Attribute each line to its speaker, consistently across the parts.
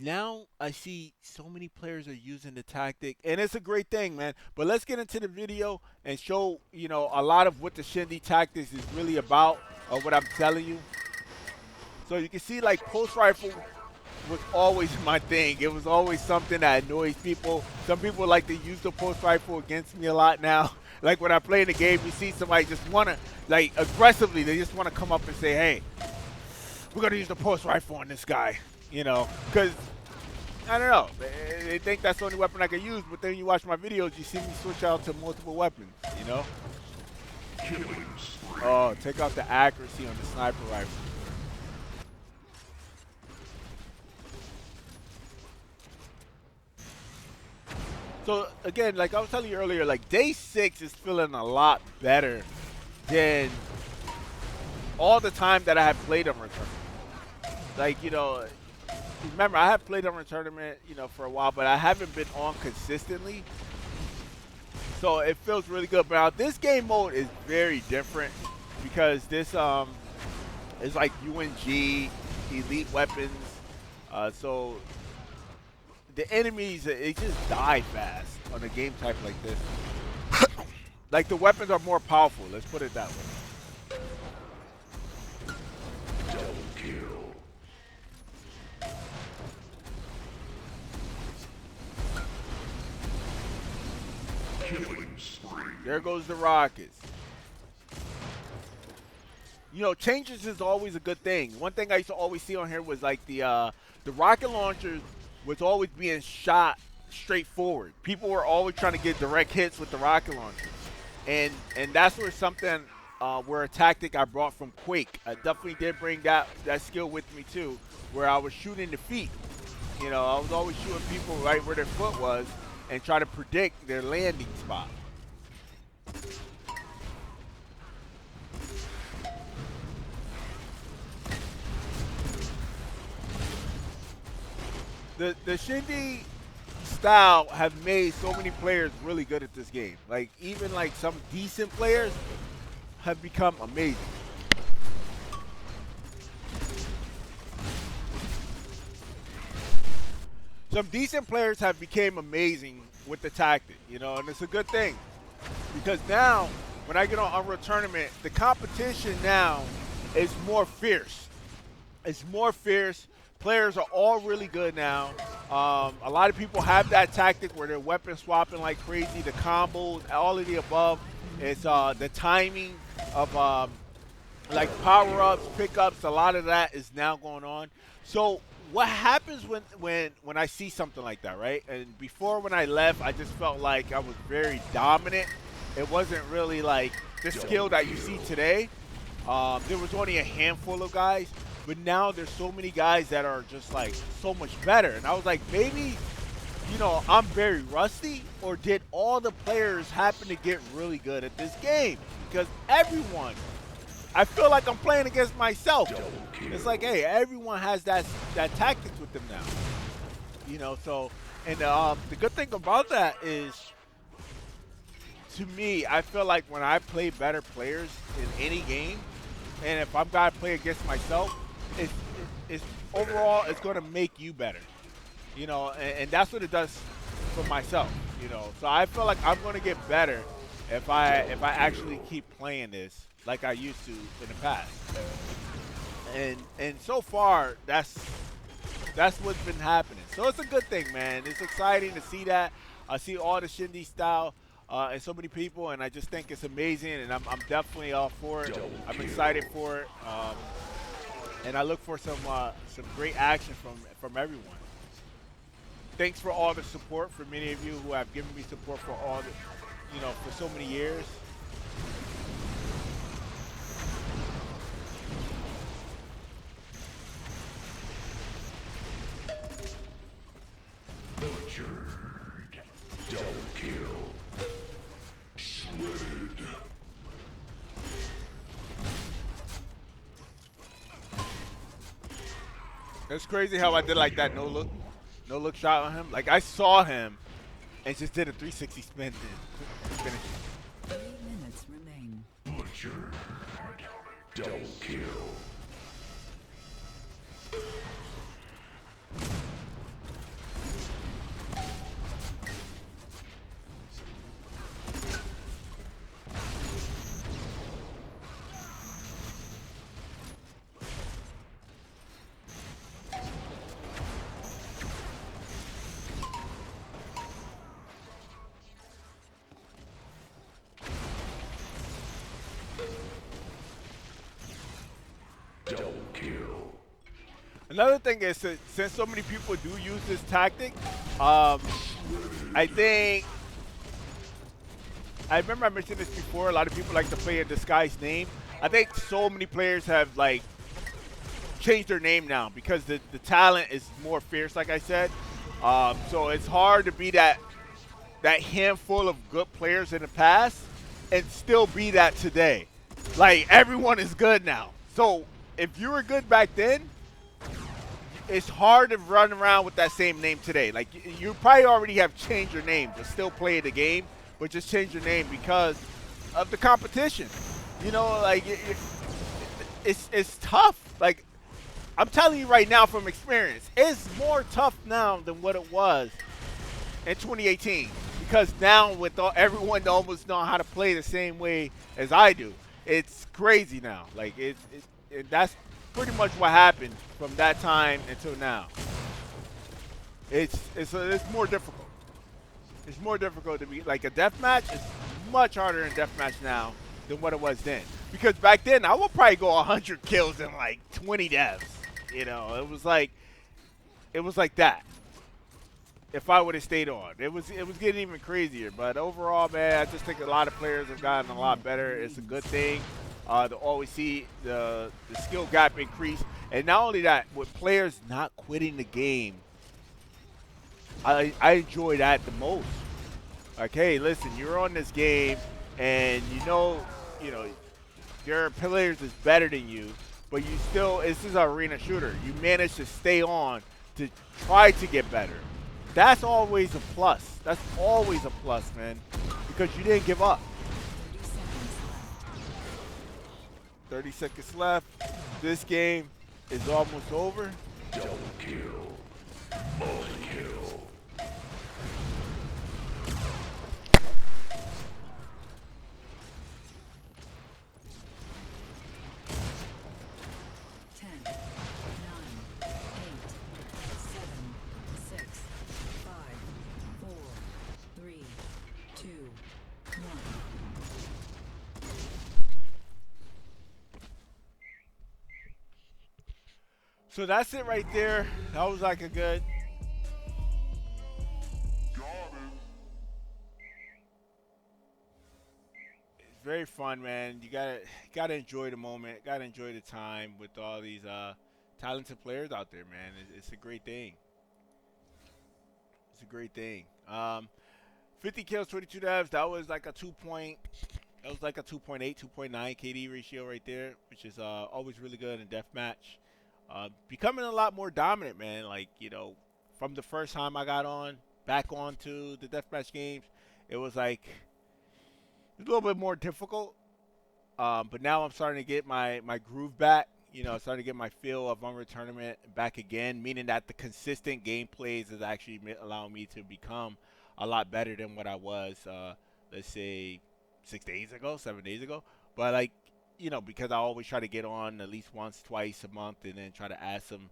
Speaker 1: now I see so many players are using the tactic, and it's a great thing, man. But let's get into the video and show a lot of what the Shindy tactics is really about, or what I'm telling you. So you can see like post rifle was always my thing. It was always something that annoys people. Some people like to use the post rifle against me a lot now. Like when I play in the game, you see somebody just wanna like aggressively, they just wanna come up and say, "Hey, we're gonna use the post rifle on this guy," because I don't know. They think that's the only weapon I can use, but then you watch my videos, you see me switch out to multiple weapons. Oh, take out the accuracy on the sniper rifle. So again, like I was telling you earlier, like day 6 is feeling a lot better than all the time that I have played on Return. Like, remember I have played on Tournament, for a while, but I haven't been on consistently. So it feels really good. But now this game mode is very different because this is like UNG, elite weapons. So the enemies, it just die fast on a game type like this. Like the weapons are more powerful. Let's put it that way.
Speaker 2: Double kill. Killing spree.
Speaker 1: There goes the rockets. Changes is always a good thing. One thing I used to always see on here was like the rocket launchers was always being shot straight forward. People were always trying to get direct hits with the rocket launchers, and that's where a tactic I brought from Quake. I definitely did bring that skill with me too, where I was shooting the feet. I was always shooting people right where their foot was and try to predict their landing spot. The Shindy style have made so many players really good at this game. Like even like some decent players have become amazing. Some decent players have become amazing with the tactic, and it's a good thing because now when I get on Unreal Tournament, the competition now is more fierce. It's more fierce. Players are all really good now. A lot of people have that tactic where they're weapon swapping like crazy, the combos, all of the above. It's the timing of like power-ups, pickups. A lot of that is now going on. So what happens when I see something like that, right? And before when I left, I just felt like I was very dominant. It wasn't really like the skill that you see today. There was only a handful of guys. But now there's so many guys that are just like so much better. And I was like, maybe, I'm very rusty, or did all the players happen to get really good at this game? Because everyone, I feel like I'm playing against myself. It's like, hey, everyone has that tactics with them now. So, and the good thing about that is, to me, I feel like when I play better players in any game, and if I'm going to play against myself, it's overall it's going to make you better, and that's what it does for myself, So I feel like I'm going to get better if I actually keep playing this like I used to in the past. And so far that's what's been happening. So it's a good thing, man. It's exciting to see that. I see all the Shindy style and so many people, and I just think it's amazing, and I'm definitely all for it. I'm excited for it. And I look for some great action from everyone. Thanks for all the support for many of you who have given me support for all the, for so many years.
Speaker 2: Butchered. Double kill. Shredded.
Speaker 1: It's crazy how I did like that no look shot on him. Like I saw him and just did a 360 spin and finished.
Speaker 3: 3 minutes remain.
Speaker 2: Butchered. Double kill.
Speaker 1: Another thing is that since so many people do use this tactic, I think I remember I mentioned this before. A lot of people like to play a disguised name. I think so many players have like changed their name now because the talent is more fierce, like I said. So it's hard to be that handful of good players in the past and still be that today. Like everyone is good now. So if you were good back then, it's hard to run around with that same name today. Like you probably already have changed your name, but still play the game, but just change your name because of the competition. You know, like it's tough. Like I'm telling you right now from experience, it's more tough now than what it was in 2018 because now with everyone almost know how to play the same way as I do. It's crazy now. Like that's pretty much what happened from that time until now. It's more difficult. It's more difficult to be like a deathmatch. It's much harder in deathmatch now than what it was then. Because back then I would probably go 100 kills in like 20 deaths. You know, it was like that. If I would have stayed on, it was getting even crazier. But overall, man, I just think a lot of players have gotten a lot better. It's a good thing to always see the skill gap increase, and not only that, with players not quitting the game, I enjoy that the most. Like, hey, listen, you're on this game, and you know your players is better than you, but you still, this is an arena shooter. You managed to stay on to try to get better. That's always a plus. That's always a plus, man, because you didn't give up. 30 seconds left. This game is almost over.
Speaker 2: Double kill. Multi kill.
Speaker 1: So that's it right there. That was like a good. It's very fun, man. You gotta enjoy the moment. Gotta enjoy the time with all these talented players out there, man. It's a great thing. It's a great thing. 50 kills, 22 devs. That was like a 2.8, 2.9 KD ratio right there, which is always really good in deathmatch. Becoming a lot more dominant, man. Like, you know, from the first time I got back onto the deathmatch games, it was like a little bit more difficult. But now I'm starting to get my groove back. You know, starting to get my feel of Unreal Tournament back again, meaning that the consistent gameplays is actually allowing me to become a lot better than what I was, let's say, 6 days ago, 7 days ago. But, like, you know, because I always try to get on at least once, twice a month and then try to add some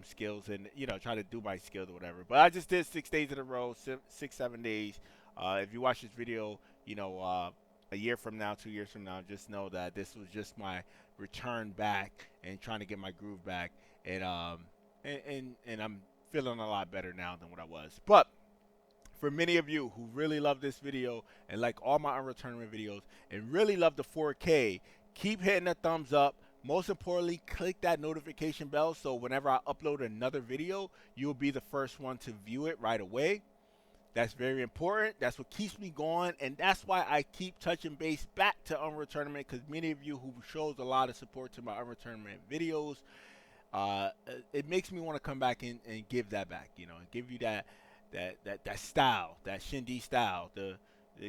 Speaker 1: skills and, you know, try to do my skills or whatever. But I just did 6 days in a row, 6, 7 days. If you watch this video, you know, a year from now, 2 years from now, just know that this was just my return back and trying to get my groove back. And I'm feeling a lot better now than what I was. But for many of you who really love this video and like all my Unreal Tournament videos and really love the 4K, keep hitting the thumbs up. Most importantly, click that notification bell so whenever I upload another video, you'll be the first one to view it right away. That's very important. That's what keeps me going, and that's why I keep touching base back to Unreal Tournament, because many of you who shows a lot of support to my Unreal Tournament videos, it makes me want to come back and give that back, you know, and give you that style, that ShinD style, the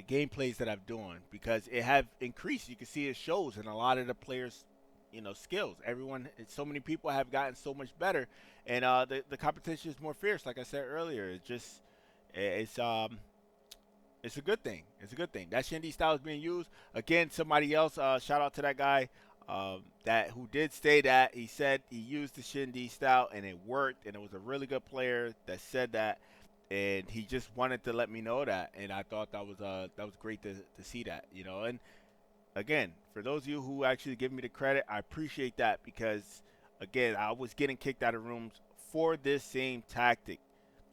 Speaker 1: gameplays that I'm doing, because it have increased. You can see it shows in a lot of the players, you know, skills. Everyone, so many people have gotten so much better, and the competition is more fierce. Like I said earlier, it's a good thing. It's a good thing. That ShinD style is being used. Again, somebody else, shout out to that guy who did say that. He said he used the ShinD style and it worked, and it was a really good player that said that, and he just wanted to let me know that, and I thought that was great to see that, you know. And again, for those of you who actually give me the credit, I appreciate that, because again, I was getting kicked out of rooms for this same tactic,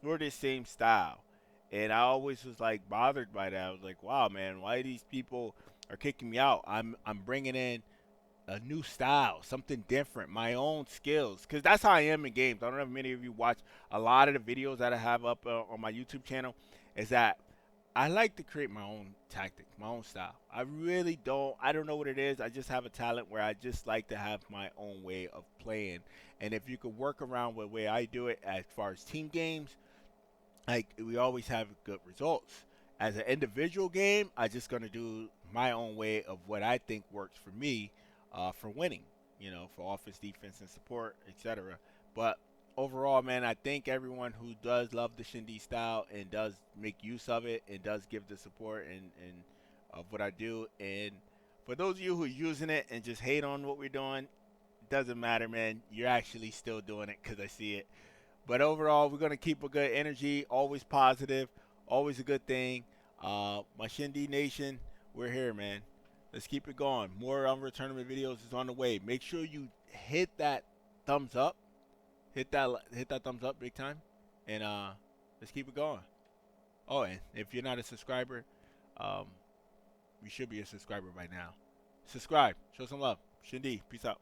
Speaker 1: for this same style. And I always was like bothered by that. I was like, wow, man, why these people are kicking me out? I'm bringing in a new style, something different, my own skills, because that's how I am in games. I don't know if many of you watch a lot of the videos that I have up on my YouTube channel. Is that I like to create my own tactic, my own style. I really don't. I don't know what it is. I just have a talent where I just like to have my own way of playing. And if you could work around the way I do it as far as team games, like we always have good results. As an individual game, I just gonna do my own way of what I think works for me, for winning. You know, for offense, defense, and support, etc. But overall, man, I thank everyone who does love the Shindy style and does make use of it and does give the support and of what I do. And for those of you who are using it and just hate on what we're doing, it doesn't matter, man. You're actually still doing it because I see it. But overall, we're going to keep a good energy, always positive, always a good thing. My Shindy Nation, we're here, man. Let's keep it going. More Unreal Tournament videos is on the way. Make sure you hit that thumbs up. Hit that thumbs up big time. And let's keep it going. Oh, and if you're not a subscriber, you should be a subscriber by now. Subscribe. Show some love. Shindy, peace out.